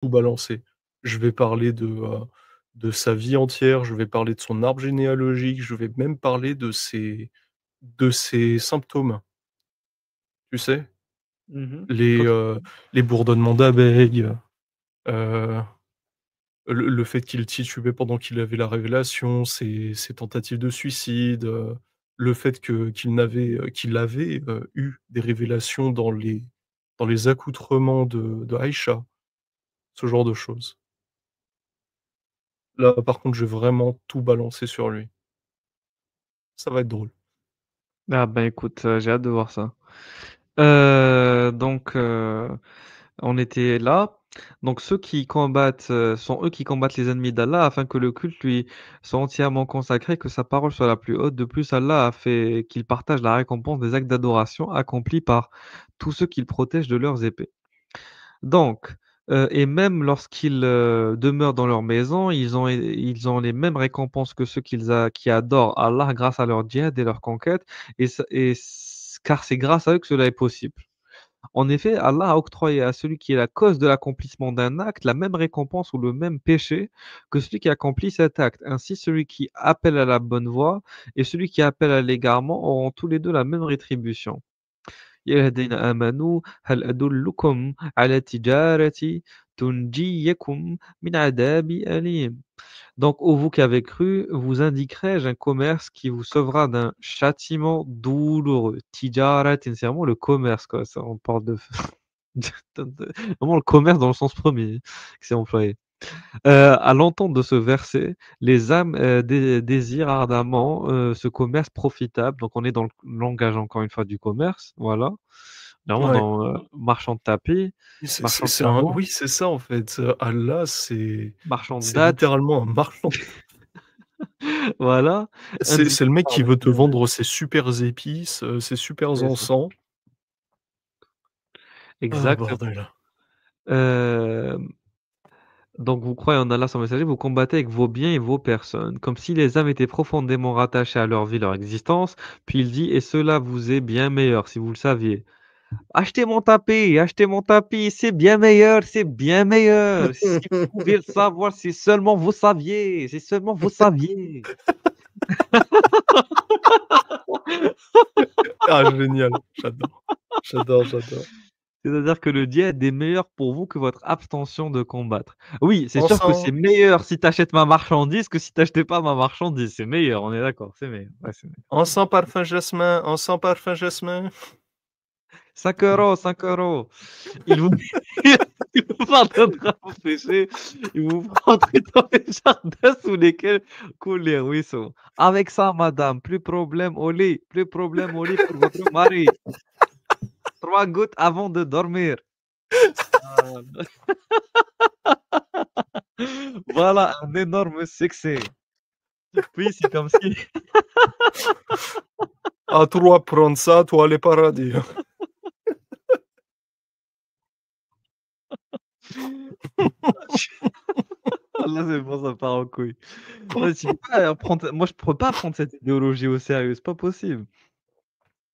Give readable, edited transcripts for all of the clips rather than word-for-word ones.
tout balancer. Je vais parler de sa vie entière, je vais parler de son arbre généalogique, je vais même parler de ses symptômes, tu sais? Mmh. Les, Comme heu, les bourdonnements d'abeilles, heu, le fait qu'il titubait pendant qu'il avait la révélation, ses tentatives de suicide, le fait qu'il avait eu des révélations dans les accoutrements de Aïcha, ce genre de choses. Là, par contre, je vais vraiment tout balancer sur lui. Ça va être drôle. ah ben, écoute, j'ai hâte de voir ça. Donc on était là. Donc ceux qui combattent, sont eux qui combattent les ennemis d'Allah afin que le culte lui soit entièrement consacré, que sa parole soit la plus haute. De plus, Allah a fait qu'ils partagent la récompense des actes d'adoration accomplis par tous ceux qu'il protège de leurs épées. Donc, et même lorsqu'ils, demeurent dans leur maison, ils ont les mêmes récompenses que ceux qui adorent Allah grâce à leur djihad et leur conquête car c'est grâce à eux que cela est possible. En effet, Allah a octroyé à celui qui est la cause de l'accomplissement d'un acte la même récompense ou le même péché que celui qui accomplit cet acte. Ainsi, celui qui appelle à la bonne voie et celui qui appelle à l'égarement auront tous les 2 la même rétribution. يا الذين آمنوا هل أدلكم على تجارة تنجيكم من عذاب أليم. Donc, ô vous qui avez cru, vous indiquerai-je un commerce qui vous sauvera d'un châtiment douloureux. Tijarat, c'est vraiment le commerce, quoi. Ça, on parle de, vraiment le commerce dans le sens premier que c'est employé. À l'entente de ce verset, les âmes désirent ardemment ce commerce profitable. Donc, on est dans le langage, encore une fois, du commerce. Voilà. Vraiment Ouais, dans marchand de tapis, et c'est c'est marchand de c'est un savon, oui, c'est ça, en fait, Allah, c'est marchand de c'est dattes. littéralement un marchand. Voilà. C'est Indiqué le mec par qui le veut te ciel. vendre ses supers épices, ses supers C'est ça. encens. Ah Exactement. bordel. Hem, donc vous croyez en Allah, son messager, vous combattez avec vos biens et vos personnes, comme si les âmes étaient profondément rattachées à leur vie, leur existence. Puis il dit: «Et cela vous est bien meilleur, si vous le saviez». Achetez mon tapis, c'est bien meilleur, c'est bien meilleur. Si vous pouviez le savoir, si seulement vous saviez, si seulement vous saviez. Ah génial, j'adore. J'adore, j'adore. C'est-à-dire que le djihad est meilleur pour vous que votre abstention de combattre. Oui, c'est sûr que c'est Encens, meilleur si tu achètes ma marchandise que si tu achetais pas ma marchandise. C'est meilleur, on est d'accord, c'est meilleur. Ouais, c'est meilleur. encens parfum jasmin, encens parfum jasmin. 5 €, 5 €. Il vous il vous pardonnera vos péchés, il vous prendrez dans les jardins sous lesquels coulent les ruisseaux. Avec ça, madame, plus problème au lit pour votre mari. 3 gouttes avant de dormir. Voilà. Voilà un énorme succès. Puis c'est comme si À toi prendre ça, toi les paradis. là, c'est bon, ça part en couille. Ouais, tu peux pas prendre moi, je pourrais pas prendre cette idéologie au sérieux, c'est pas possible.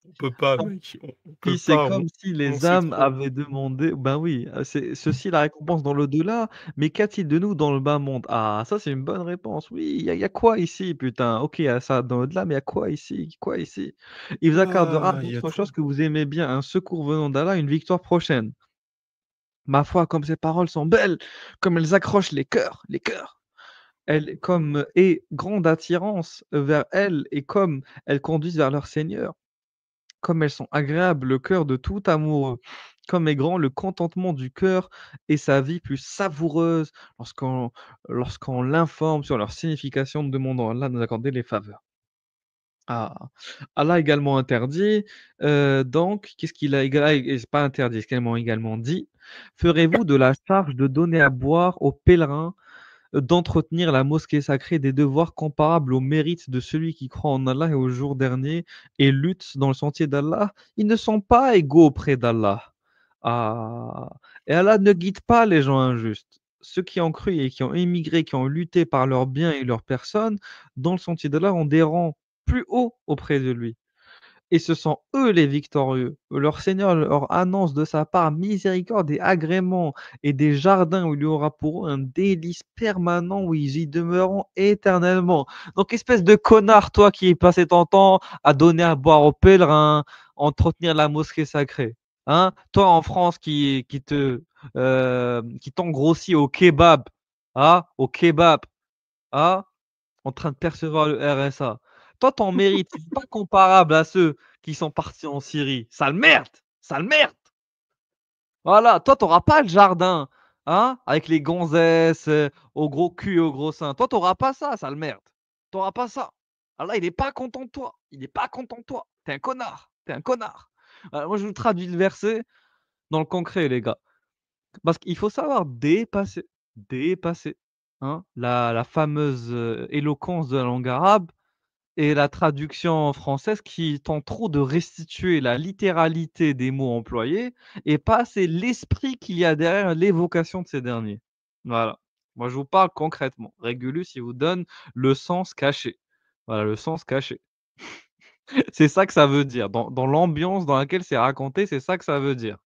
On peut pas Tant mec, on peut pis, c'est pas, comme si on les sait âmes trop. avaient demandé ben oui, c'est ceci la récompense dans l'au-delà, mais qu'a-t-il de nous dans le bas monde? Ah, ça, c'est une bonne réponse. Oui, il y a quoi ici, putain? OK, il y a ça dans l'au-delà, mais il y a quoi ici? Quoi ici? Il vous accordera Ah, il y a d'autres trop. choses que vous aimez bien, un secours venant d'Allah, une victoire prochaine. Ma foi, comme ces paroles sont belles, comme elles accrochent les cœurs, les cœurs. Elles comme et grande attirance vers elles et comme elles conduisent vers leur Seigneur. Comme elles sont agréables au cœur de tout amoureux. Comme est grand le contentement du cœur et sa vie plus savoureuse lorsqu'on l'informe sur leur signification, demandant à Allah de nous accorder les faveurs. Ah! Allah a également interdit, donc qu'est-ce qu'il a c'est pas interdit, ce qu'il m'a également dit: «Ferez-vous de la charge de donner à boire aux pèlerins d'entretenir la mosquée sacrée des devoirs comparables au mérite de celui qui croit en Allah et au jour dernier et lutte dans le sentier d'Allah, ils ne sont pas égaux auprès d'Allah. Ah! Et Allah ne guide pas les gens injustes. Ceux qui ont cru et qui ont émigré, qui ont lutté par leurs biens et leurs personnes dans le sentier d'Allah ont des rangs plus hauts auprès de lui. et ce sont eux les victorieux. Leur Seigneur leur annonce de sa part miséricorde et agrément et des jardins où il y aura pour eux un délice permanent où ils y demeureront éternellement. Donc, espèce de connard, toi qui passé ton temps à donner à boire aux pèlerins, entretenir la mosquée sacrée. Hein? Toi en France qui t'engrossit au kebab, hein? Au kebab, hein? En train de percevoir le RSA. Toi, ton mérite, c'est pas comparable à ceux qui sont partis en Syrie. Sale merde! Sale merde! Voilà, toi, tu auras pas le jardin, hein, avec les gonzesses, au gros cul et au gros sein. Toi, tu auras pas ça, sale merde. Tu auras pas ça. Allah, il est pas content de toi. Il est pas content de toi. Tu es un connard. Tu es un connard. Moi, je vous traduis le verset dans le concret, les gars. Parce qu'il faut savoir dépasser, hein, la fameuse, éloquence de la langue arabe et la traduction française qui tente trop de restituer la littéralité des mots employés et pas assez l'esprit qu'il y a derrière l'évocation de ces derniers. Voilà. Moi, je vous parle concrètement. Régulus, il vous donne le sens caché. Voilà, le sens caché. C'est ça que ça veut dire. Dans l'ambiance dans laquelle c'est raconté, c'est ça que ça veut dire.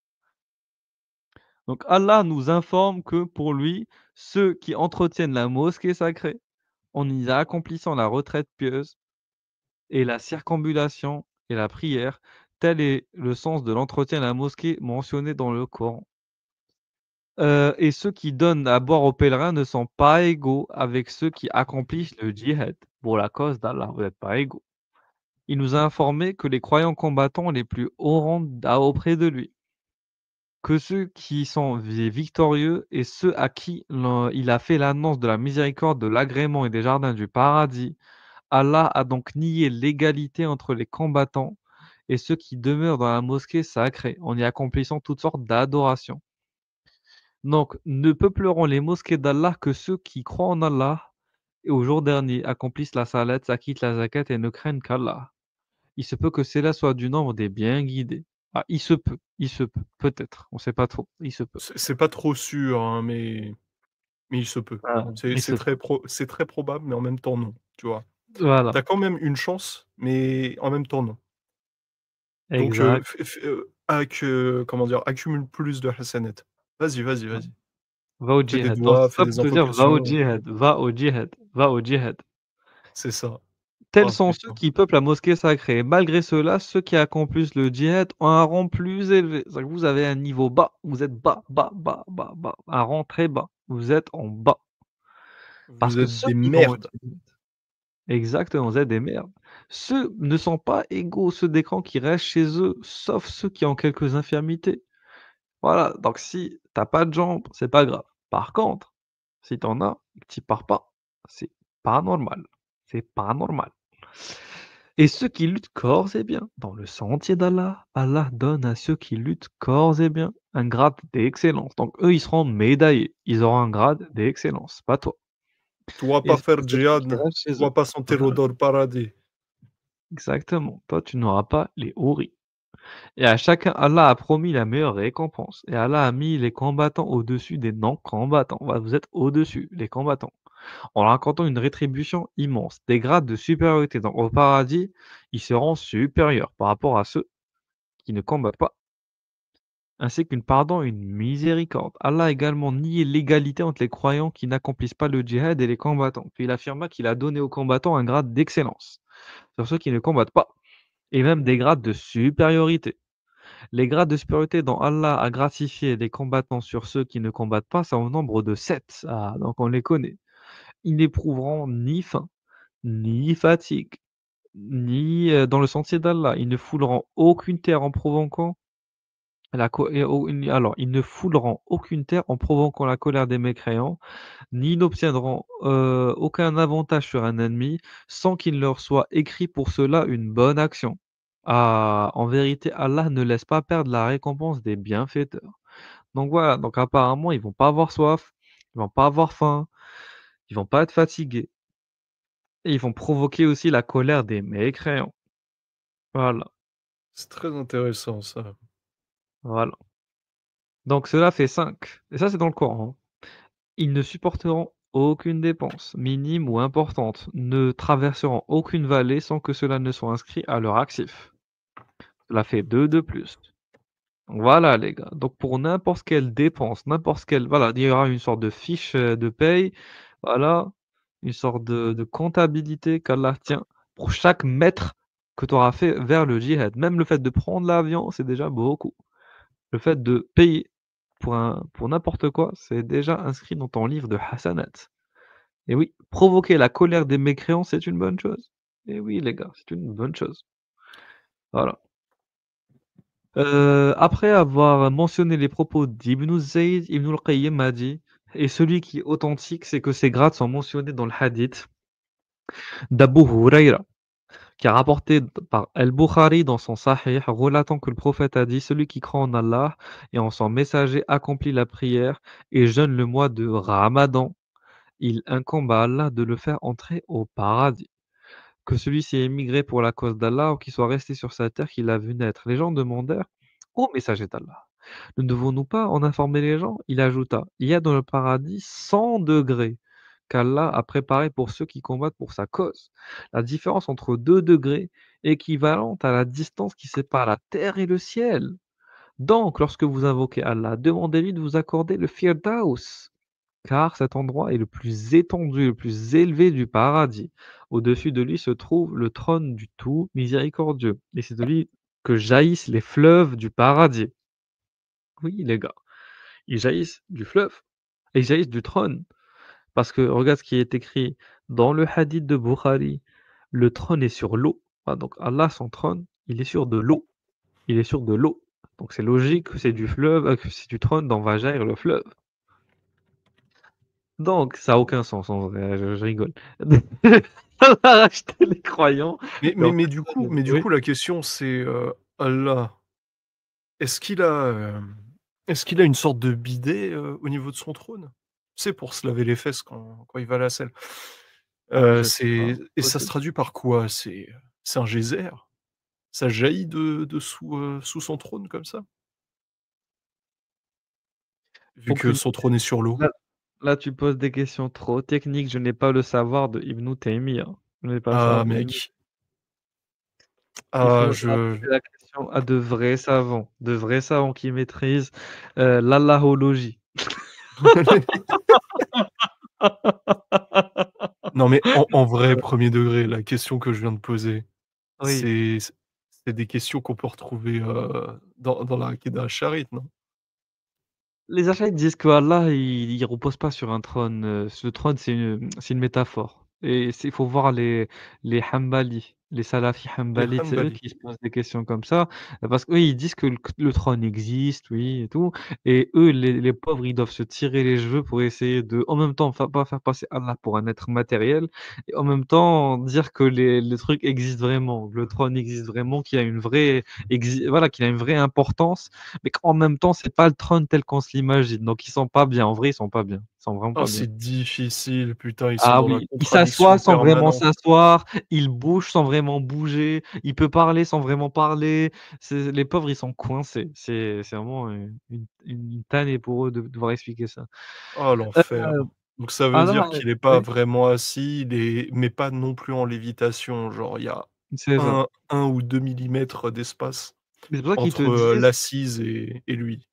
Donc Allah nous informe que pour lui, ceux qui entretiennent la mosquée sacrée, en y accomplissant la retraite pieuse, et la circambulation et la prière, tel est le sens de l'entretien de la mosquée mentionné dans le Coran. Et ceux qui donnent à boire aux pèlerins ne sont pas égaux avec ceux qui accomplissent le djihad pour la cause d'Allah. Vous n'êtes pas égaux. Il nous a informé que les croyants combattants les plus hauts rang auprès de lui, que ceux qui sont victorieux et ceux à qui il a fait l'annonce de la miséricorde, de l'agrément et des jardins du paradis. Allah a donc nié l'égalité entre les combattants et ceux qui demeurent dans la mosquée sacrée, en y accomplissant toutes sortes d'adorations. Donc, ne peupleront les mosquées d'Allah que ceux qui croient en Allah et au jour dernier accomplissent la salat, s'acquittent la zakat et ne craignent qu'Allah. Il se peut que cela soit du nombre des bien guidés. Ah, il se peut, peut-être, on ne sait pas trop, il se peut. C'est pas trop sûr, hein, mais il se peut. Ah, il se peut. C'est très probable, mais en même temps non, tu vois? Voilà, Tu as quand même une chance, mais en même temps non. Donc exact. comment dire? Accumule plus de hasanat. Vas-y, vas-y, vas-y. Va au Fais des djihad. Donc, doigts, fais ça des pour te dire, va au invocations, djihad, va au djihad, va au djihad. c'est ça. Tels Oh sont ceux putain. qui peuplent la mosquée sacrée. Malgré cela, ceux qui accomplissent le djihad ont un rang plus élevé. C'est-à-dire que vous avez un niveau bas, vous êtes bas, bas, bas, bas, bas, un rang très bas. Vous êtes en bas. Parce Vous que êtes ceux des qui vont au merdes. djihad, exactement, vous êtes des merdes. Ceux ne sont pas égaux, ceux d'écran qui restent chez eux, sauf ceux qui ont quelques infirmités. Voilà, donc si t'as pas de jambes, c'est pas grave. Par contre, si t'en as et que tu pars pas, c'est pas normal. C'est pas normal. Et ceux qui luttent corps et bien dans le sentier d'Allah, Allah donne à ceux qui luttent corps et bien un grade d'excellence. Donc eux, ils seront médaillés. Ils auront un grade d'excellence, pas toi. Toi Et pas ce faire sont ceux djihad, qui restent chez eux. toi pas sentir Voilà, l'odeur paradis. exactement. Toi, tu n'auras pas les houris. Et à chacun, Allah a promis la meilleure récompense. Et Allah a mis les combattants au-dessus des non-combattants. Voilà, vous êtes au-dessus, les combattants. En leur accordant une rétribution immense, des grades de supériorité. Donc au paradis, ils seront supérieurs par rapport à ceux qui ne combattent pas, ainsi qu'une pardon et une miséricorde. Allah a également nié l'égalité entre les croyants qui n'accomplissent pas le djihad et les combattants. Puis il affirma qu'il a donné aux combattants un grade d'excellence sur ceux qui ne combattent pas, et même des grades de supériorité. Les grades de supériorité dont Allah a gratifié les combattants sur ceux qui ne combattent pas sont au nombre de 7. Ah, donc on les connaît. Ils n'éprouveront ni faim, ni fatigue, ni dans le sentier d'Allah. Ils ne fouleront aucune terre en provoquant la co et au alors, ils ne fouleront aucune terre en provoquant la colère des mécréants, ni n'obtiendront, aucun avantage sur un ennemi, sans qu'il leur soit écrit pour cela une bonne action. Ah, en vérité, Allah ne laisse pas perdre la récompense des bienfaiteurs. Donc voilà, donc apparemment, ils vont pas avoir soif, ils vont pas avoir faim, ils vont pas être fatigués et ils vont provoquer aussi la colère des mécréants. Voilà, C'est très intéressant ça. voilà. Donc cela fait 5 et ça, c'est dans le Coran, hein. Ils ne supporteront aucune dépense, minime ou importante, ne traverseront aucune vallée sans que cela ne soit inscrit à leur actif. Cela fait 2 de plus. Voilà les gars, donc pour n'importe quelle dépense, n'importe quelle voilà, il y aura une sorte de fiche, de paye, voilà, une sorte de comptabilité qu'Allah tient pour chaque mètre que tu auras fait vers le djihad. Même le fait de prendre l'avion, c'est déjà beaucoup. Le fait de payer pour n'importe quoi, c'est déjà inscrit dans ton livre de hasanat. Et oui, provoquer la colère des mécréants, c'est une bonne chose. Et oui les gars, c'est une bonne chose. Voilà. Après avoir mentionné les propos d'Ibn Zayd, Ibn al-Qayyim a dit: «Et celui qui est authentique, c'est que ses grades sont mentionnés dans le hadith d'Abu Hurayra, qui a rapporté par Al-Bukhari dans son Sahih, relatant que le prophète a dit: "Celui qui croit en Allah et en son messager accomplit la prière et jeûne le mois de Ramadan, il incombe à Allah de le faire entrer au paradis. Que celui-ci ait émigré pour la cause d'Allah ou qu'il soit resté sur sa terre qu'il a vu naître." Les gens demandèrent: «Ô messager d'Allah, ne devons-nous pas en informer les gens?» Il ajouta: «Il y a dans le paradis 100 degrés qu'Allah a préparés pour ceux qui combattent pour sa cause. La différence entre 2 degrés est équivalente à la distance qui sépare la terre et le ciel. Donc, lorsque vous invoquez Allah, demandez-lui de vous accorder le Firdaus, car cet endroit est le plus étendu, le plus élevé du paradis. Au-dessus de lui se trouve le trône du tout miséricordieux, et c'est de lui que jaillissent les fleuves du paradis.» Oui, les gars, ils jaillissent du fleuve et ils jaillissent du trône. Parce que regarde ce qui est écrit dans le hadith de Bukhari, le trône est sur l'eau. Ah, donc Allah, son trône, il est sur de l'eau. Il est sur de l'eau. Donc c'est logique que c'est du fleuve, que c'est du trône dont va jaillir le fleuve. Donc ça a aucun sens en vrai, je rigole. Allah a racheté les croyants Mais et mais en mais fait, du coup mais du oui, coup, la question c'est, Allah, est-ce qu'il a, est-ce qu'il a une sorte de bidet, au niveau de son trône? Tu sais, pour se laver les fesses quand il va à la selle. je sais pas, C'est et ça se possible. traduit par quoi? C'est un geyser? Ça jaillit de sous, sous son trône comme ça? Vu que Aucune son trône est sur l'eau? là là tu poses des questions trop techniques, je n'ai pas le savoir de Ibn Taymiyya. Je n'ai pas le savoir Ah de Ibn. mec, Il ah faudra je poser la question à de vrais savants qui maîtrisent, l'allahologie. non mais en vrai, premier degré, la question que je viens de poser, Oui. c'est des questions qu'on peut retrouver, dans la Akedah Asharite, non? Les Hachaïtes disent qu'Allah, il repose pas sur un trône, ce trône, c'est une métaphore et c'est il faut voir les Hanbali, les salafis Les Hanbalites, c'est eux Hanbali. qui se posent des questions comme ça, parce qu'eux, ils disent que le trône existe, oui et tout et eux, les pauvres, ils doivent se tirer les cheveux pour essayer de en même temps, pas faire passer Allah pour un être matériel et en même temps dire que les trucs existent vraiment, que le trône existe vraiment, qu'il y a une vraie voilà, qu'il a une vraie importance mais qu'en même temps, c'est pas le trône tel qu'on se l'imagine. Donc ils sont pas bien. En vrai, ils sont pas bien. Ils sont vraiment Oh, pas bien. c'est difficile, putain, ils sont Ah dans la oui, il s'assoit contradiction sans vraiment permanente. s'asseoir, il bouge sans vraiment bouger, il peut parler sans vraiment parler. C'est les pauvres, ils sont coincés. C'est vraiment une tannée pour eux de devoir expliquer ça. Oh Heu, l'enfer. Donc ça veut alors dire qu'il est pas oui, vraiment assis, il est mais pas non plus en lévitation, genre il y a c'est ça. 1 ou 2 millimètres d'espace Mais c'est pour ça qu'ils te entre, disent l'assise et lui.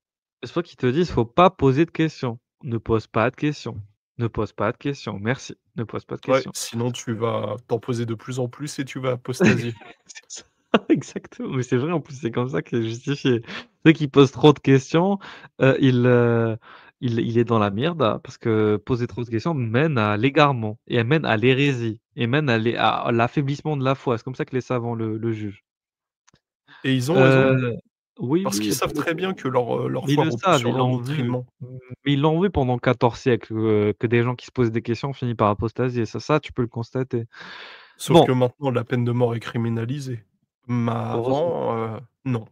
c'est pour ça qu'ils te disent: «Faut pas poser de questions. Ne pose pas de questions. Ne pose pas de questions. Merci. Ne pose pas de Ouais, questions». sinon tu vas t'en poser de plus en plus et tu vas apostasier. C'est ça, exactement, mais c'est vrai en plus, c'est comme ça que c'est justifié. Ceux qui posent trop de questions, il est dans la merde, parce que poser trop de questions mène à l'égarement et elle mène à l'hérésie et mène à l'affaiblissement de la foi. C'est comme ça que les savants le jugent. Et ils ont raison, Heu, oui, parce oui qu'ils et pour savent le très bien coup, que leur mais ils foi le repose savent, sur ils l'ont vu, l'endoctrinement. mais ils l'ont vu pendant 14 siècles, que des gens qui se posent des questions finissent par apostasier. Ça, tu peux le constater. Sauf Bon, que maintenant la peine de mort est criminalisée. Mais heureusement. avant, non.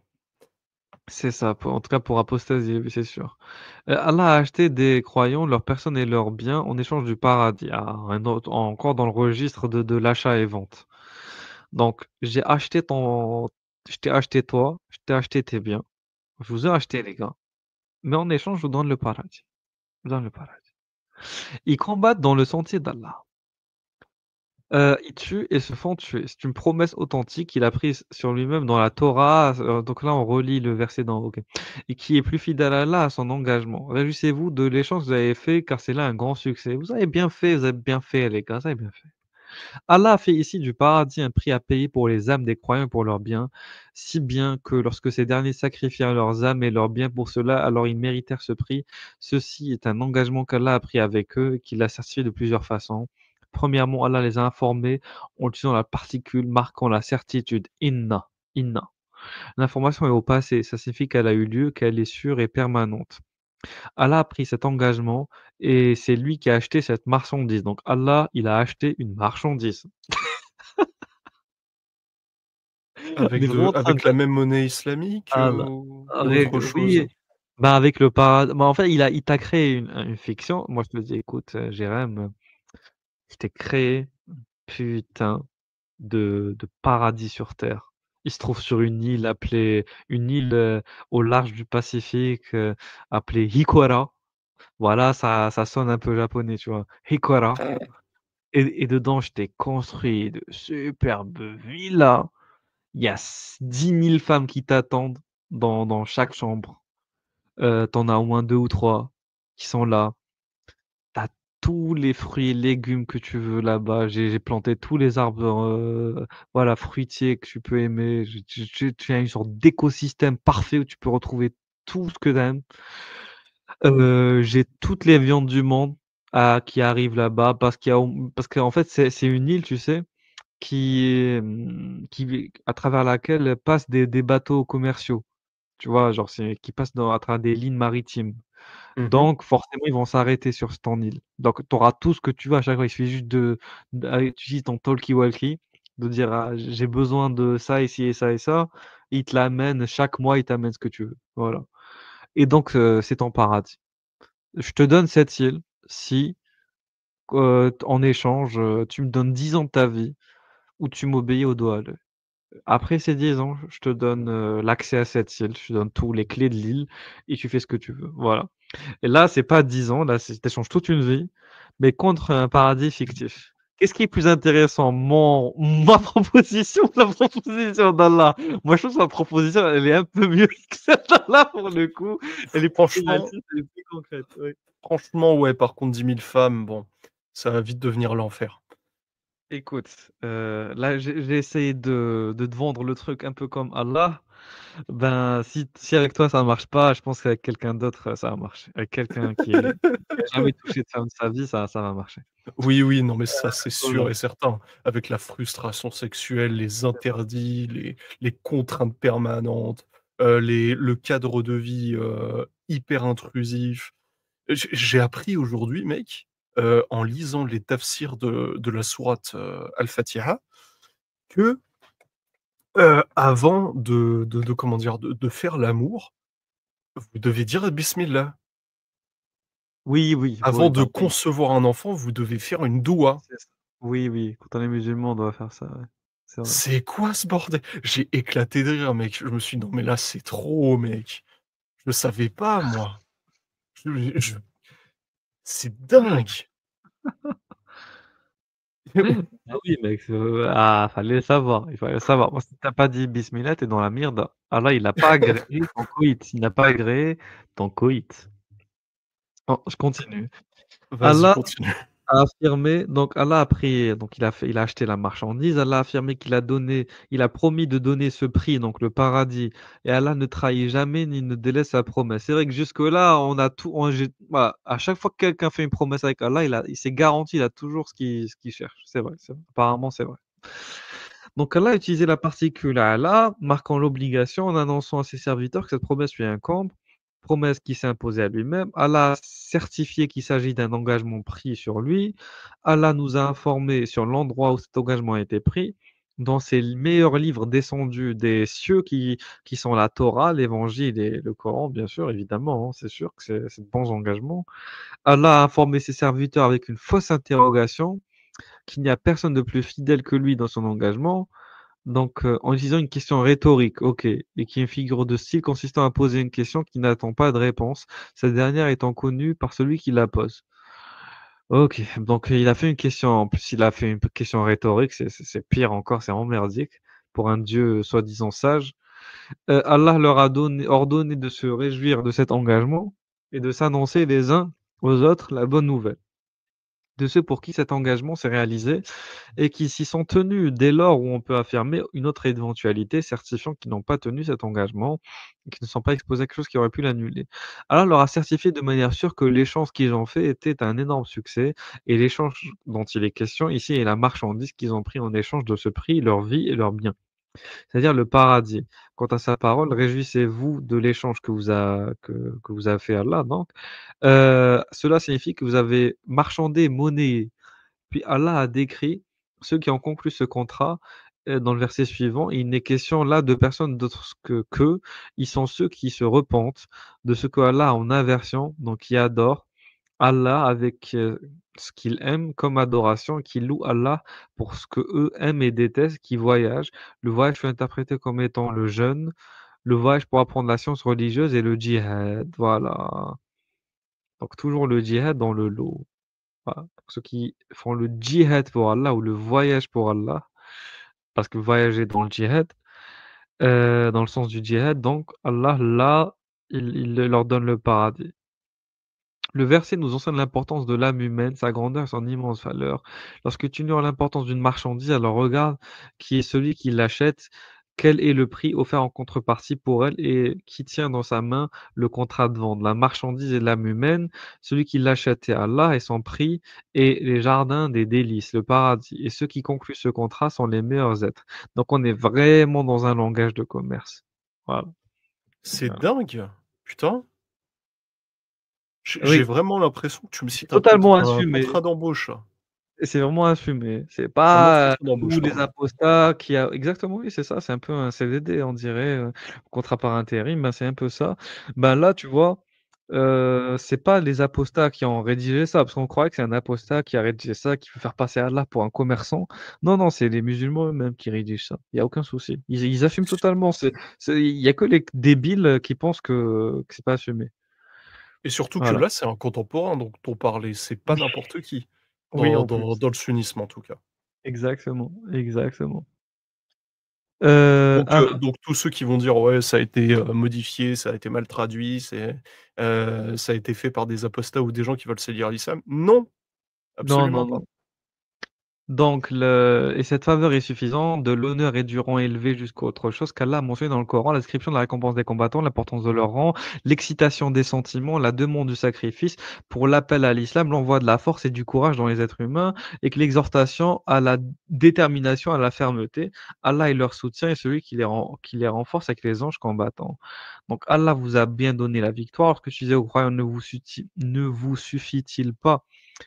C'est ça, pour en tout cas pour apostasier, oui, c'est sûr. Allah a acheté des croyants, leurs personnes et leurs biens en échange du paradis. Ah, un autre encore dans le registre de l'achat et vente. Donc je t'ai acheté toi, je t'ai acheté tes biens. Je vous ai acheté les gars, mais en échange, je vous donne le paradis. Je vous donne le paradis. Ils combattent dans le sentier d'Allah. Ils tuent et se font tuer. C'est une promesse authentique qu'il a prise sur lui-même dans la Torah, donc là, on relit le verset d'en haut, OK. Et qui est plus fidèle à Allah, à son engagement. Réjouissez-vous de l'échange que vous avez fait, car c'est là un grand succès. Vous avez bien fait les gars, vous avez bien fait. Allah a fait ici du paradis un prix à payer pour les âmes des croyants et pour leurs biens, si bien que lorsque ces derniers sacrifièrent leurs âmes et leurs biens pour cela, alors ils méritèrent ce prix. Ceci est un engagement qu'Allah a pris avec eux et qu'il a certifié de plusieurs façons. Premièrement, Allah les a informés en utilisant la particule marquant la certitude. Inna. Inna. L'information est au passé, ça signifie qu'elle a eu lieu, qu'elle est sûre et permanente. Allah a pris cet engagement et c'est lui qui a acheté cette marchandise. Donc Allah, il a acheté une marchandise. On est vraiment en train de Avec la même monnaie islamique, ah là, ou avec autre oui, chose? bah, avec le para bah, en fait, il t'a créé une fiction. Moi, je te dis: «Écoute, Jérém, je t'ai créé putain de paradis sur terre». Il se trouve sur une île, au large du Pacifique, appelée Hikuera. Voilà, ça sonne un peu japonais, tu vois? Hikuera et dedans, je t'ai construit de superbes villas. Il y a 10 000 femmes qui t'attendent dans chaque chambre. Tu as au moins 2 ou 3 qui sont là. Tu as tous les fruits et légumes que tu veux là-bas. J'ai planté tous les arbres, voilà, fruitiers que tu peux aimer. J'ai tu as une sorte d'écosystème parfait où tu peux retrouver tout ce que tu aimes. J'ai toutes les viandes du monde qui arrivent là-bas parce qu'en fait, c'est une île, tu sais, qui à travers laquelle passent des bateaux commerciaux. Tu vois? Genre, c'est qui passent à travers des lignes maritimes. Mmh. Donc forcément, ils vont s'arrêter sur cette en île. Donc tu auras tout ce que tu veux à chaque fois. Il suffit juste tu utilises ton talkie-walkie, de dire: «Ah, j'ai besoin de ça, ici et ça et ça». Ils te l'amènent chaque mois, ils t'amènent ce que tu veux. Voilà et donc c'est ton paradis. Je te donne cette île si, en échange, tu me donnes 10 ans de ta vie ou tu m'obéis au doigt à l'œil. Après ces 10 ans, je te donne, l'accès à cette île, je te donne tous les clés de l'île et tu fais ce que tu veux. Voilà. Et là, c'est pas 10 ans, là, c'est tu échanges toute une vie, mais contre un paradis fictif. Qu'est-ce qui est plus intéressant, mon ma proposition ou la proposition d'Allah? Moi, je trouve que ma proposition, elle est un peu mieux que celle d'Allah pour le coup. Elle est plus Franchement réaliste, elle est plus concrète, oui. franchement, ouais, par contre 10 000 femmes, bon, ça va vite devenir l'enfer. Écoute, là, j'ai essayé de te vendre le truc un peu comme Allah. Ben, si avec toi ça marche pas, je pense qu'avec quelqu'un d'autre, ça va marcher. Avec quelqu'un qui a jamais touché de femme de sa vie, ça va marcher. Oui, oui, non, mais ça, c'est Voilà. sûr et certain. Avec la frustration sexuelle, les interdits, les contraintes permanentes, le cadre de vie, hyper intrusif. J'ai appris aujourd'hui, mec, en lisant les tafsirs de la sourate, Al-Fatiha, que, avant de comment dire? De faire l'amour, vous devez dire bismillah. Oui, oui, oui, Avant de bah, oui, concevoir un enfant, vous devez faire une doua. c'est ça. Oui, oui, quand on est musulman, on doit faire ça, ouais. C'est vrai. C'est quoi ce bordel? J'ai éclaté de rire, mec. Je me suis dit: «Non mais là, c'est trop, mec. Je savais pas moi. Je c'est dingue!» Ah oui, mec, fallait le savoir, il fallait le savoir. Moi, si tu as pas dit bismillah, tu es dans la merde. Allah, il a pas agréé ton coït. Il n'a pas agréé ton coït. Bon, je continue. Vas-y, Allah continue. a affirmé donc Allah a pris donc il a acheté la marchandise. Allah a affirmé il a promis de donner ce prix, donc le paradis et Allah ne trahit jamais ni ne délaisse sa promesse. C'est vrai que jusque-là, on a tout on j'ai voilà, à chaque fois que quelqu'un fait une promesse avec Allah, il s'est garanti, il a toujours ce qu'il cherche. C'est vrai. Apparemment, c'est vrai. Donc Allah a utilisé la particule Allah, marquant l'obligation en annonçant à ses serviteurs que cette promesse lui incombe, promesse qui s'est imposée à lui-même. Allah a certifié qu'il s'agit d'un engagement pris sur lui. Allah nous a informés sur l'endroit où cet engagement a été pris, dans ses meilleurs livres descendus des cieux qui sont la Torah, l'Évangile et le Coran, bien sûr, évidemment, hein, c'est sûr que c'est de bons engagements. Allah a informé ses serviteurs avec une fausse interrogation qu'il n'y a personne de plus fidèle que lui dans son engagement. Donc, en utilisant une question rhétorique, OK, et qui est une figure de style consistant à poser une question qui n'attend pas de réponse, cette dernière étant connue par celui qui la pose. OK, donc il a fait une question en plus il a fait une question rhétorique, c'est pire encore, c'est vraiment merdique pour un dieu soi-disant sage. Allah leur a ordonné de se réjouir de cet engagement et de s'annoncer les uns aux autres la bonne nouvelle. De ceux pour qui cet engagement s'est réalisé et qui s'y sont tenus dès lors où on peut affirmer une autre éventualité certifiant qu'ils n'ont pas tenu cet engagement et qu'ils ne sont pas exposés à quelque chose qui aurait pu l'annuler. Allah leur a certifié de manière sûre que l'échange qu'ils ont fait était un énorme succès et l'échange dont il est question ici est la marchandise qu'ils ont pris en échange de ce prix, leur vie et leurs biens, c'est-à-dire le paradis. Quant à sa parole, réjouissez-vous de l'échange que vous a fait Allah donc. Cela signifie que vous avez marchandé, monnaie. Puis Allah a décrit ceux qui ont conclu ce contrat, dans le verset suivant. Il n'est question là de personne d'autre que qu'eux. Ils sont ceux qui se repentent de ce que Allah a en aversion, donc qui adorent Allah avec, ce qu'ils aiment comme adoration, qui louent Allah pour ce qu'eux aiment et détestent, qui voyagent. Le voyage fut interprété comme étant le jeûne, le voyage pour apprendre la science religieuse et le djihad, voilà. Donc toujours le djihad dans le lot. Voilà, pour ceux qui font le djihad pour Allah ou le voyage pour Allah, parce que voyager dans le djihad, dans le sens du djihad, donc Allah, là, il leur donne le paradis. Le verset nous enseigne l'importance de l'âme humaine, sa grandeur et son immense valeur. Lorsque tu ignores l'importance d'une marchandise, alors regarde qui est celui qui l'achète, quel est le prix offert en contrepartie pour elle et qui tient dans sa main le contrat de vente. La marchandise est l'âme humaine, celui qui l'achète est Allah et son prix est les jardins des délices, le paradis. Et ceux qui concluent ce contrat sont les meilleurs êtres. Donc on est vraiment dans un langage de commerce. Voilà. C'est Voilà. dingue! Putain, j'ai Oui, vraiment l'impression que tu me c'est cites totalement un assumé. contrat d'embauche, là. Et c'est vraiment assumé. C'est Un pas, entretien d'embauche, tous les pardon. apostats qui a exactement, oui, c'est ça, c'est un peu un CDD, on dirait, contrat par intérim, ben, c'est un peu ça. Ben, là, tu vois, c'est pas les apostats qui ont rédigé ça, parce qu'on croyait que c'est un apostat qui a rédigé ça, qui veut faire passer Allah pour un commerçant. Non, non, c'est les musulmans eux-mêmes qui rédigent ça. Il y a aucun souci. Ils assument totalement. Il y a que les débiles, qui pensent que c'est pas assumé. Et surtout que Voilà. là, c'est un contemporain dont on parlait, c'est pas n'importe qui, Oui, en plus. dans le sunnisme, en tout cas. Exactement, exactement. Donc Un donc tous ceux qui vont dire: «Ouais, ça a été, modifié, ça a été mal traduit, ça a été fait par des apostats ou des gens qui veulent salir l'islam». Non, non, absolument non, pas. non. Donc cette faveur est suffisante, de l'honneur et du rang élevé jusqu'à autre chose qu'Allah a mentionné dans le Coran, la description de la récompense des combattants, l'importance de leur rang, l'excitation des sentiments, la demande du sacrifice pour l'appel à l'islam, l'envoi de la force et du courage dans les êtres humains, et que l'exhortation à la détermination, à la fermeté. Allah est leur soutien et celui qui les renforce avec les anges combattants. Donc Allah vous a bien donné la victoire. Lorsque je disais aux croyants, ne vous suffit-il pas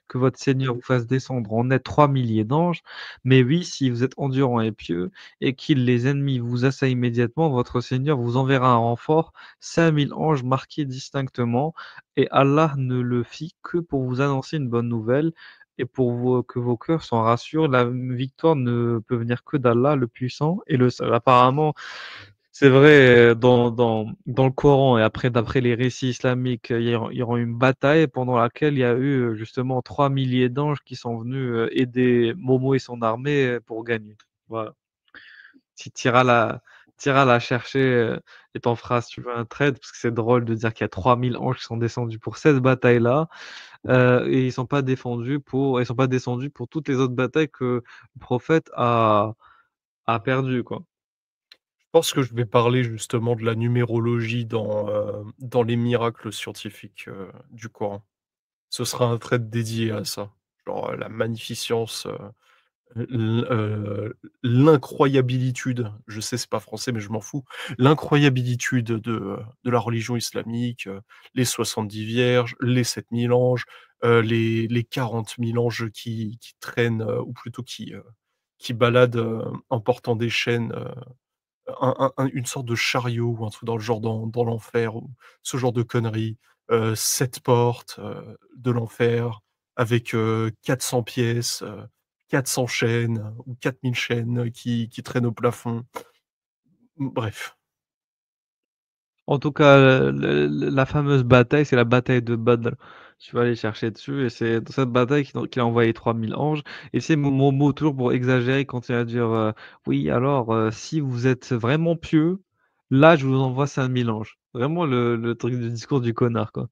que votre Seigneur vous fasse descendre en aide 3 milliers d'anges, mais oui, si vous êtes endurant et pieux, et qu'ils les ennemis vous assaillent immédiatement, votre Seigneur vous enverra un renfort, 5000 anges marqués distinctement, et Allah ne le fit que pour vous annoncer une bonne nouvelle, et pour que vos cœurs s'en rassurent. La victoire ne peut venir que d'Allah, le puissant et le seul. Apparemment, c'est vrai, dans le Coran et après d'après les récits islamiques, il y aura une bataille pendant laquelle il y a eu, justement 3 milliers d'anges qui sont venus, aider Momo et son armée, pour gagner. Voilà. Si tu la chercher, et t'en feras si tu veux un trade, parce que c'est drôle de dire qu'il y a 3000 anges qui sont descendus pour cette bataille-là, et ils sont pas descendus pour toutes les autres batailles que le prophète a perdues, quoi. Je pense que je vais parler justement de la numérologie dans les miracles scientifiques, du Coran. Ce sera un trait dédié à ça. Genre, la magnificence, l'incroyabilitude, je sais c'est pas français mais je m'en fous, l'incroyabilitude de la religion islamique, les 70 vierges, les 7000 anges, les 40 000 anges qui traînent, ou plutôt qui baladent, en portant des chaînes, une sorte de chariot ou un truc dans le genre dans l'enfer ou ce genre de conneries. 7 portes, de l'enfer avec, 400 pièces, 400 chaînes ou 4000 chaînes, qui traînent au plafond. Bref, En tout cas, la fameuse bataille, c'est la bataille de Badr. Tu vas aller chercher dessus et c'est dans cette bataille qu'il a envoyé 3000 anges et c'est mon mot toujours pour exagérer, il continue à dire, «Oui alors, si vous êtes vraiment pieux, là je vous envoie 5000 anges». Vraiment le truc du discours du connard, quoi.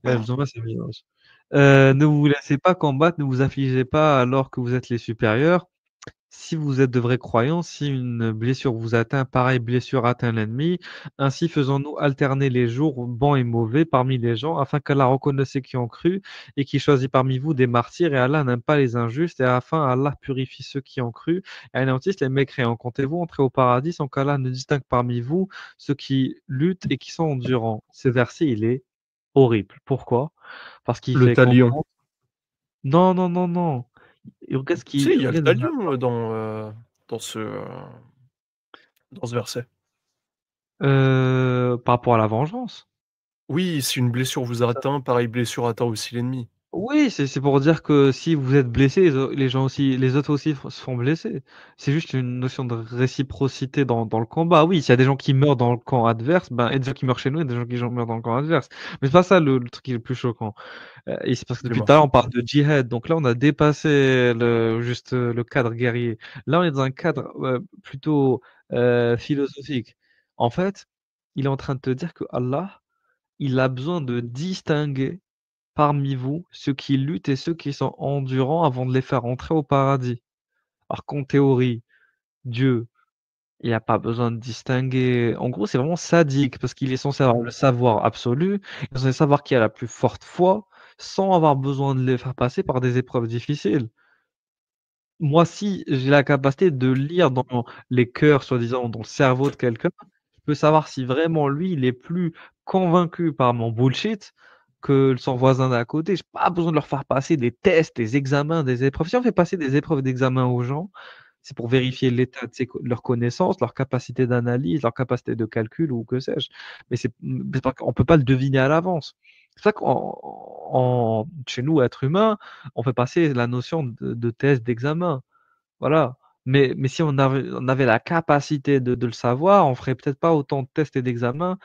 Je vous envoie 5000 anges. «Ne vous laissez pas combattre, ne vous affligez pas alors que vous êtes les supérieurs. Si vous êtes de vrais croyants, si une blessure vous atteint, pareille blessure atteint l'ennemi. Ainsi faisons-nous alterner les jours bons et mauvais parmi les gens, afin qu'Allah reconnaisse ceux qui ont cru et qui choisit parmi vous des martyrs, et Allah n'aime pas les injustes, et afin Allah purifie ceux qui ont cru et anéantisse les mécréants. Comptez-vous entrer au paradis sans qu'Allah ne distingue parmi vous ceux qui luttent et qui sont endurants. Ce verset, il est horrible. Pourquoi? Parce qu'il Le fait talion. comprendre. Non, non, non, non. Et regarde ce Si, qui il y a le regarde. talion, dans dans ce verset. Par rapport à la vengeance? Oui, si une blessure vous a atteint, pareille blessure atteint aussi l'ennemi. Oui, c'est pour dire que si vous êtes blessé, les gens aussi les autres aussi se font blesser. C'est juste une notion de réciprocité dans le combat. Oui, s'il y a des gens qui meurent dans le camp adverse, ben, il y a des gens qui meurent chez nous, il y a des gens qui meurent dans le camp adverse. Mais c'est pas ça le truc qui est le plus choquant. Et c'est parce que depuis tout Dis-moi. à l'heure, on parle de djihad, donc là, on a dépassé le cadre guerrier. Là, on est dans un cadre, plutôt, philosophique. En fait, il est en train de te dire que Allah, il a besoin de distinguer parmi vous ceux qui luttent et ceux qui sont endurants avant de les faire entrer au paradis. Alors qu'en théorie, Dieu, il a pas besoin de distinguer. En gros, c'est vraiment sadique parce qu'il est censé avoir le savoir absolu, il est censé savoir qui a la plus forte foi, sans avoir besoin de les faire passer par des épreuves difficiles. Moi, si j'ai la capacité de lire dans les cœurs, soi-disant, dans le cerveau de quelqu'un, je peux savoir si vraiment lui, il est plus convaincu par mon bullshit que son voisin d'à côté. J'ai pas besoin de leur faire passer des tests, des examens, des épreuves. Si on fait passer des épreuves d'examen aux gens, c'est pour vérifier l'état de leurs connaissances, leur capacité d'analyse, leur capacité de calcul ou que sais-je. Mais pas on peut pas le deviner à l'avance. C'est pour ça chez nous, êtres humains, on fait passer la notion de test, d'examen. Voilà. Mais si on avait la capacité de le savoir, on ferait peut-être pas autant de tests et d'examens,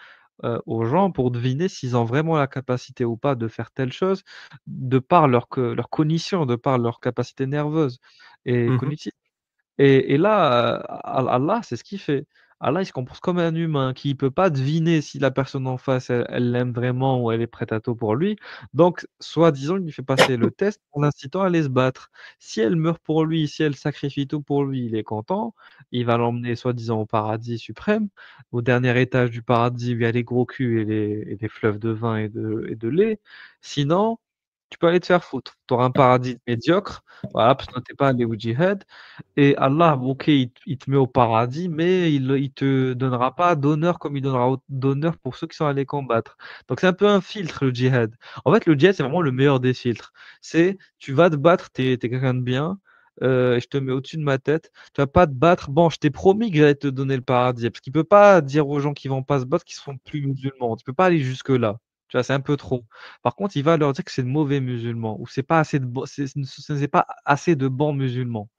aux gens pour deviner s'ils ont vraiment la capacité ou pas de faire telle chose, de par leur cognition, de par leur capacité nerveuse et Mmh. cognitive. Et là, Allah, c'est ce qu'il fait. Allah, il se comporte comme un humain qui peut pas deviner si la personne en face, elle l'aime vraiment ou elle est prête à tout pour lui. Donc, soi-disant, il lui fait passer le test en l'incitant à aller se battre. Si elle meurt pour lui, si elle sacrifie tout pour lui, il est content. Il va l'emmener soi-disant au paradis suprême, au dernier étage du paradis où il y a les gros culs et les fleuves de vin et de lait. Sinon, tu peux aller te faire foutre. Tu auras un paradis médiocre, voilà, parce que tu es pas allé au djihad. Et Allah, OK, il te met au paradis, mais il te donnera pas d'honneur comme il donnera d'honneur pour ceux qui sont allés combattre. Donc c'est un peu un filtre, le djihad. En fait, le djihad, c'est vraiment le meilleur des filtres. C'est, tu vas te battre, tu es quelqu'un de bien, et je te mets au-dessus de ma tête. Tu vas pas te battre, bon, je t'ai promis que j'allais te donner le paradis. Parce qu'il peut pas dire aux gens qui vont pas se battre qu'ils seront plus musulmans. Tu peux pas aller jusque-là. Tu vois, c'est un peu trop. Par contre, il va leur dire que c'est de mauvais musulmans, ou c'est pas assez de ce n'est pas assez de bons musulmans.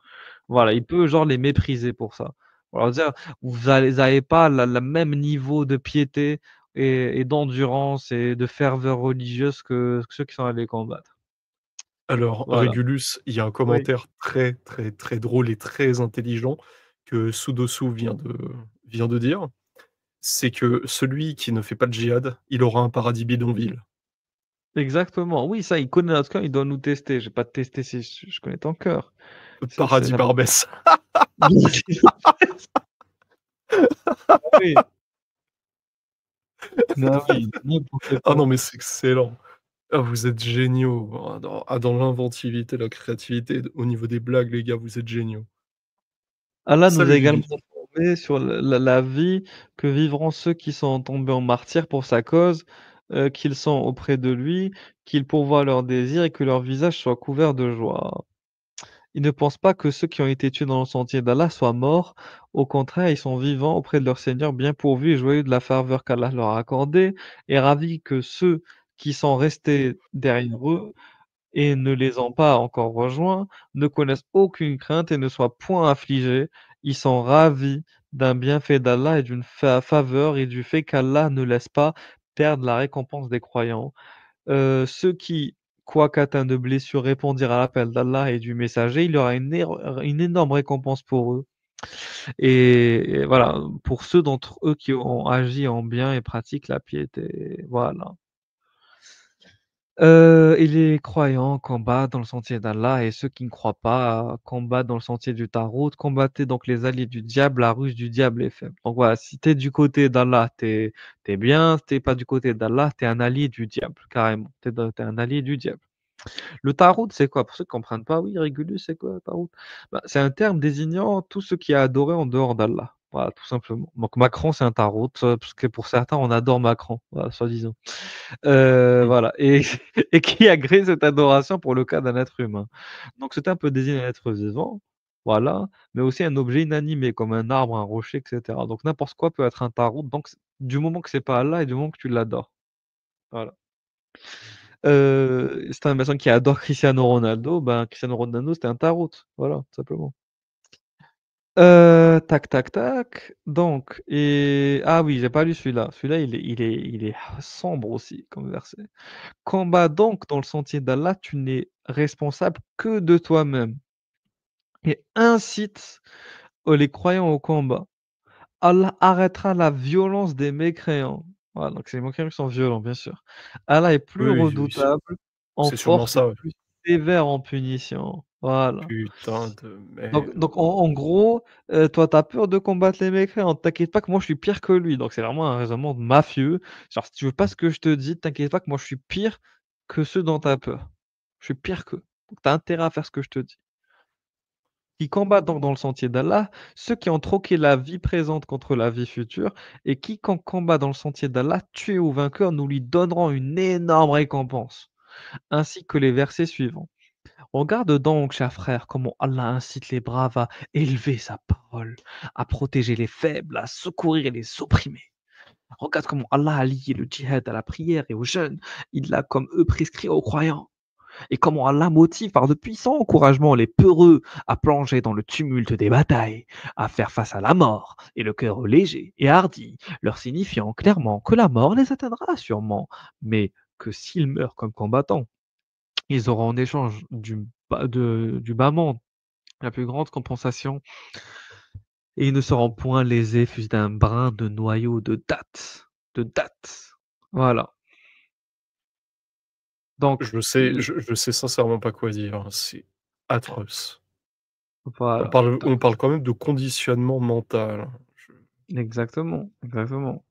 Voilà, il peut genre les mépriser pour ça. Pour leur dire: «Vous avez pas la même niveau de piété et d'endurance et de ferveur religieuse que ceux qui sont allés combattre». Alors, Voilà. Régulus, il y a un Oui. commentaire très, très, très drôle et très intelligent que Sudosu vient de dire. C'est que celui qui ne fait pas de djihad, il aura un paradis bidonville. Exactement. Oui, ça, il connaît notre cœur, il doit nous tester. Je vais pas te tester si je connais ton cœur. Ça Paradis ça va Barbès. oui. Non, oui, n'importe Ah quoi. non, mais c'est excellent. Ah, vous êtes géniaux. Dans l'inventivité, la créativité, au niveau des blagues, les gars, vous êtes géniaux. Allah nous a Salut également Lily. informés sur la vie que vivront ceux qui sont tombés en martyrs pour sa cause, qu'ils sont auprès de lui, qu'il pourvoie leurs désirs et que leur visage soit couvert de joie. Ils ne pensent pas que ceux qui ont été tués dans le sentier d'Allah soient morts. Au contraire, ils sont vivants auprès de leur Seigneur, bien pourvus et joyeux de la faveur qu'Allah leur a accordée, et ravis que ceux qui sont restés derrière eux et ne les ont pas encore rejoints, ne connaissent aucune crainte et ne soient point affligés. Ils sont ravis d'un bienfait d'Allah et d'une faveur et du fait qu'Allah ne laisse pas perdre la récompense des croyants. Ceux qui, quoique atteints de blessures, répondirent à l'appel d'Allah et du messager, il y aura une énorme récompense pour eux. Et voilà, pour ceux d'entre eux qui ont agi en bien et pratiquent la piété. Voilà. Et les croyants combattent dans le sentier d'Allah et ceux qui ne croient pas combattent dans le sentier du Tarout. Combattez donc les alliés du diable, la ruse du diable est faible. Donc voilà, si tu es du côté d'Allah, tu es bien. Si tu pas du côté d'Allah, tu es un allié du diable, carrément. Tu es un allié du diable. Le Tarout, c'est quoi? Pour ceux qui comprennent pas, oui, Régulus, c'est quoi, Tarout? Bah, c'est un terme désignant tout ce qui est adoré en dehors d'Allah. Voilà, tout simplement. Donc Macron, c'est un Tarout, parce que pour certains, on adore Macron, voilà, soi-disant. Mmh. Voilà, et, et qui agrée cette adoration pour le cas d'un être humain. Donc c'est un peu désigné un être vivant, voilà, mais aussi un objet inanimé comme un arbre, un rocher, etc. Donc n'importe quoi peut être un Tarout, donc du moment que c'est pas Allah et du moment que tu l'adores. Voilà. C'est une personne qui adore Cristiano Ronaldo, ben, Cristiano Ronaldo, c'était un tarot, voilà, tout simplement. Tac, tac, tac. Donc, et ah oui, j'ai pas lu celui-là. Celui-là, il est sombre aussi comme verset. Combat donc dans le sentier d'Allah, tu n'es responsable que de toi-même et incite les croyants au combat. Allah arrêtera la violence des mécréants. Voilà, donc c'est les mécréants qui sont violents, bien sûr. Allah est plus Oui, oui, oui, redoutable en c'est sûrement force et ça, ouais. plus sévère en punition. Voilà. Putain de Donc merde. en gros, toi, tu as peur de combattre les mécréants. T'inquiète pas que moi, je suis pire que lui. Donc c'est vraiment un raisonnement de mafieux. Genre, si tu veux pas ce que je te dis, t'inquiète pas que moi, je suis pire que ceux dont tu as peur. Je suis pire qu'eux. Donc tu as intérêt à faire ce que je te dis. Qui combattent donc dans le sentier d'Allah, ceux qui ont troqué la vie présente contre la vie future, et quiconque combat dans le sentier d'Allah, tué ou vainqueur, nous lui donnerons une énorme récompense, ainsi que les versets suivants. Regarde donc, cher frère, comment Allah incite les braves à élever sa parole, à protéger les faibles, à secourir les opprimés. Regarde comment Allah a lié le djihad à la prière et au jeûne. Il l'a comme eux prescrit aux croyants. Et comment Allah motive par de puissants encouragements les peureux à plonger dans le tumulte des batailles, à faire face à la mort, et le cœur léger et hardi, leur signifiant clairement que la mort les atteindra sûrement, mais que s'ils meurent comme combattants, ils auront en échange du bâment la plus grande compensation, et ils ne seront point lésés fût-ce d'un brin de noyau de date. De date. Voilà. Donc, Je sais sincèrement pas quoi dire, hein, c'est atroce. voilà. On parle quand même de conditionnement mental, hein. Exactement, exactement.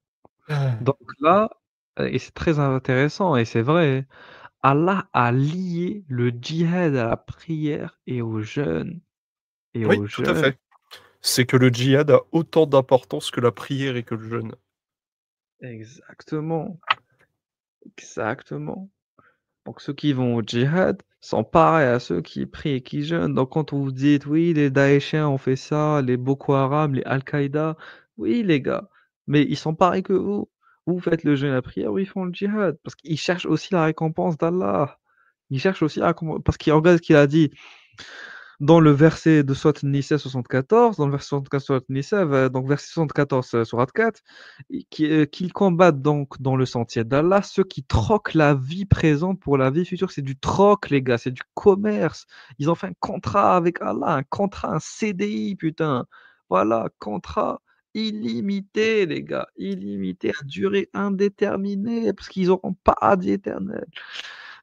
Ah. Donc là, et c'est très intéressant et c'est vrai, Allah a lié le djihad à la prière et au jeûne et Oui, au tout à jeûne. fait. C'est que le djihad a autant d'importance que la prière et que le jeûne. Exactement, exactement. Donc ceux qui vont au djihad sont pareils à ceux qui prient et qui jeûnent. Donc quand vous dites: «Oui, les Daeshiens ont fait ça, les Boko Haram, les Al-Qaïda», oui les gars, mais ils sont pareils que vous. Vous faites le jeûne et la prière, eux ils font le djihad parce qu'ils cherchent aussi la récompense d'Allah. Ils cherchent aussi la récompense parce qu'ils regardent ce qu'il a dit dans le verset de Sourate Nisa 74, dans le verset 74 Sourate Nisa, donc verset 74, Sourate 4, qu'ils combattent donc dans le sentier d'Allah, ceux qui troquent la vie présente pour la vie future. C'est du troc, les gars, c'est du commerce. Ils ont fait un contrat avec Allah, un contrat, un CDI, putain. Voilà, contrat illimité, les gars, illimité, à durée indéterminée, parce qu'ils n'auront pas à vie éternelle.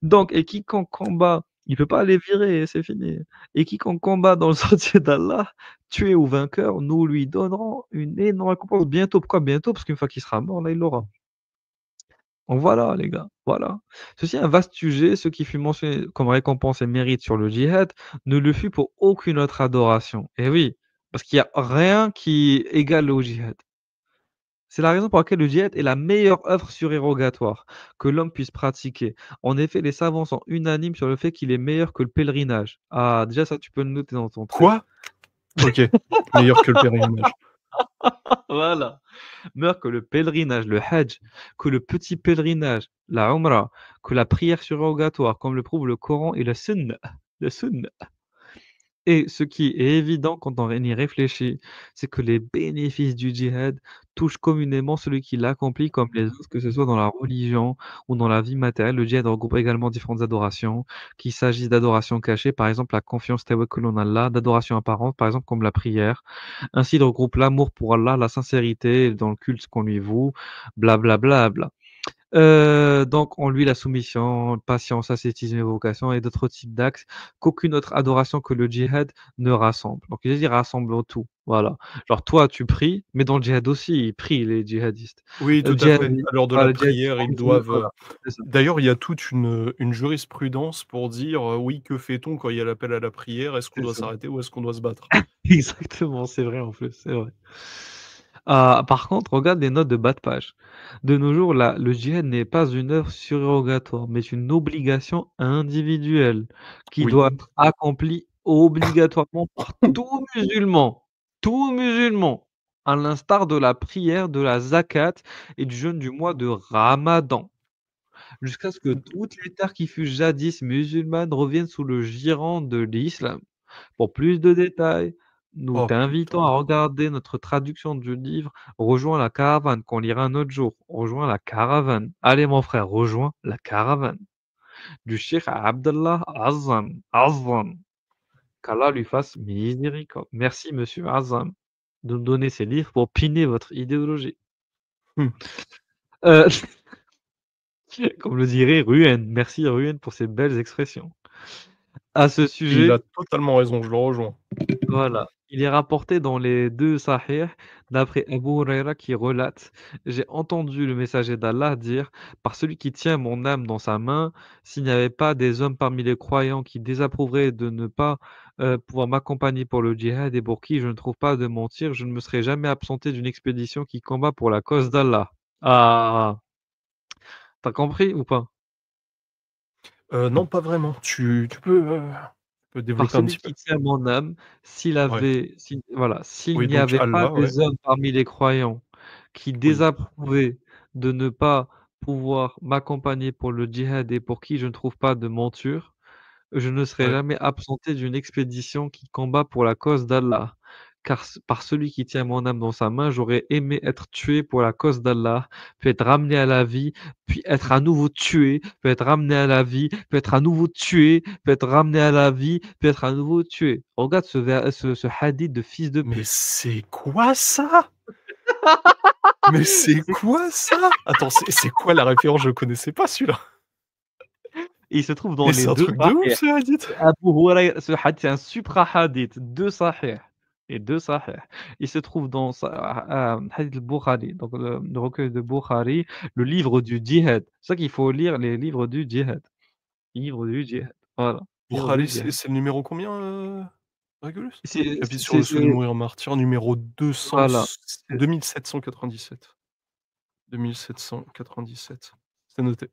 Donc, et quiconque combat, il peut pas les virer, c'est fini. Et quiconque combat dans le sentier d'Allah, tué ou vainqueur, nous lui donnerons une énorme récompense bientôt. Pourquoi bientôt? Parce qu'une fois qu'il sera mort, là, il l'aura. Donc voilà, les gars, voilà. Ceci est un vaste sujet. Ce qui fut mentionné comme récompense et mérite sur le djihad ne le fut pour aucune autre adoration. Et oui, parce qu'il y a rien qui égale au djihad. C'est la raison pour laquelle le djihad est la meilleure œuvre surérogatoire que l'homme puisse pratiquer. En effet, les savants sont unanimes sur le fait qu'il est meilleur que le pèlerinage. Ah, déjà ça, tu peux le noter dans ton truc. Quoi? OK, meilleur que le pèlerinage. Voilà. Meilleur que le pèlerinage, le hajj, que le petit pèlerinage, la umrah, que la prière surrogatoire, comme le prouve le Coran et la sunna. La sunna. Et ce qui est évident quand on y réfléchit, c'est que les bénéfices du djihad touchent communément celui qui l'accomplit comme les autres, que ce soit dans la religion ou dans la vie matérielle. Le djihad regroupe également différentes adorations, qu'il s'agisse d'adorations cachées, par exemple la confiance tawakkul en Allah, d'adorations apparentes, par exemple comme la prière. Ainsi, il regroupe l'amour pour Allah, la sincérité dans le culte qu'on lui voue, blablabla. Donc en lui la soumission, patience, ascétisme et vocation et d'autres types d'actes qu'aucune autre adoration que le djihad ne rassemble. Donc il rassemble en tout, voilà. Genre toi tu pries, mais dans le djihad aussi, ils prient les djihadistes. Oui, tout à fait. Djihadi À l'heure de la voilà, djihadistes prière, ils religieux, doivent, voilà, c'est ça, d'ailleurs, il y a toute une jurisprudence pour dire, oui, que fait-on quand il y a l'appel à la prière? Est-ce qu'on c'est doit ça. s'arrêter ou est-ce qu'on doit se battre? Exactement, c'est vrai en plus, c'est vrai. Par contre, regarde les notes de bas de page. De nos jours, le djihad n'est pas une œuvre surrogatoire, mais une obligation individuelle qui Oui. doit être accomplie obligatoirement par tout musulman, à l'instar de la prière, de la zakat et du jeûne du mois de Ramadan, jusqu'à ce que toutes les terres qui furent jadis musulmanes reviennent sous le gérant de l'islam. Pour plus de détails, nous Oh t'invitons à putain. regarder notre traduction du livre Rejoins la caravane qu'on lira un autre jour. Rejoins la caravane. Allez mon frère, rejoins la caravane du Cheikh Abdallah Azam. Qu'Allah lui fasse miséricorde. Merci monsieur Azam de nous donner ces livres pour piner votre idéologie. Mmh. Heu, comme le dirait Ruhen. Merci Ruhen pour ces belles expressions. À ce Et il a sujet, totalement raison, je le rejoins. voilà, il est rapporté dans les 2 Sahih, d'après Abu Huraira qui relate: «J'ai entendu le messager d'Allah dire: Par celui qui tient mon âme dans sa main, s'il n'y avait pas des hommes parmi les croyants qui désapprouveraient de ne pas, pouvoir m'accompagner pour le djihad et pour qui je ne trouve pas de mentir, je ne me serais jamais absenté d'une expédition qui combat pour la cause d'Allah». Ah! Tu as compris ou pas? Non, pas vraiment. Tu peux Par développer un celui petit peu? qui tient mon âme, Ouais. s'il Oui, n'y donc avait pas Allah, ouais. des hommes parmi les croyants qui Oui, désapprouvaient de ne pas pouvoir m'accompagner pour le djihad et pour qui je ne trouve pas de monture, je ne serai ouais. jamais absenté d'une expédition qui combat pour la cause d'Allah. Car par celui qui tient mon âme dans sa main, j'aurais aimé être tué pour la cause d'Allah, puis être ramené à la vie, puis être à nouveau tué, puis être ramené à la vie, puis être à nouveau tué, puis être ramené à la vie, puis être à nouveau tué. Regarde ce hadith de fils de Mais pute. c'est quoi ça? Mais c'est C'est quoi ça? Attends, c'est quoi la référence? Je connaissais pas celui-là. Il se trouve dans Mais les c'est un 2 truc de ouf sahih. ce hadith! Abu Huraïra ce hadith, c'est un supra hadith, 2 sahih et 2 sahih. Il se trouve dans hadith al-Bukhari, donc le recueil de Bukhari, le livre du djihad. C'est ça qu'il faut lire les livres du djihad. Livre du djihad, voilà, livre du Bukhari, c'est djihad. c'est le numéro combien, Régulus? C'est Chapitre sur c'est le souhait de c'est mourir martyr, numéro voilà, c'est 2797. 2797. C'est noté,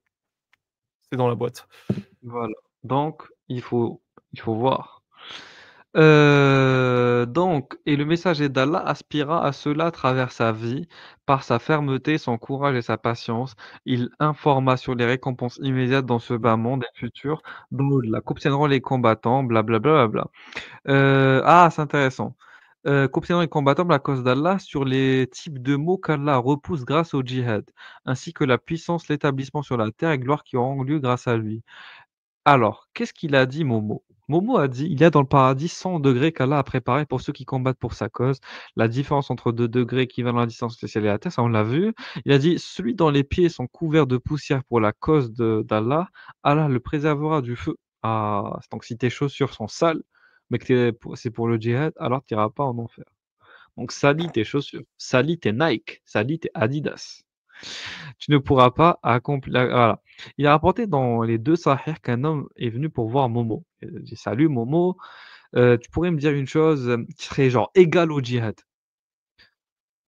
c'est dans la boîte. voilà. Donc il faut voir. Donc et le messager d'Allah aspira à cela à travers sa vie, par sa fermeté, son courage et sa patience. Il informa sur les récompenses immédiates dans ce bas monde et futur, dans l'au-delà, qu'obtiendront les combattants, blablabla. C'est intéressant. Qu'obtiendront les combattants à la cause d'Allah sur les types de maux qu'Allah repousse grâce au djihad, ainsi que la puissance, l'établissement sur la terre et gloire qui auront lieu grâce à lui. Alors, qu'est-ce qu'il a dit Momo? Momo a dit: «Il y a dans le paradis 100 degrés qu'Allah a préparés pour ceux qui combattent pour sa cause. La différence entre 2 degrés équivalent à la distance entre le ciel et la terre», ça on l'a vu. Il a dit: «Celui dont les pieds sont couverts de poussière pour la cause d'Allah, Allah le préservera du feu». Ah, donc si tes chaussures sont sales, mais que c'est pour le djihad, alors tu iras pas en enfer. Donc salis tes chaussures, salis tes Nike, salis tes Adidas. Tu ne pourras pas accomplir. Voilà. Il a rapporté dans les 2 Sahih qu'un homme est venu pour voir Momo. Il a dit: «Salut Momo, tu pourrais me dire une chose, qui serait genre égale au djihad?»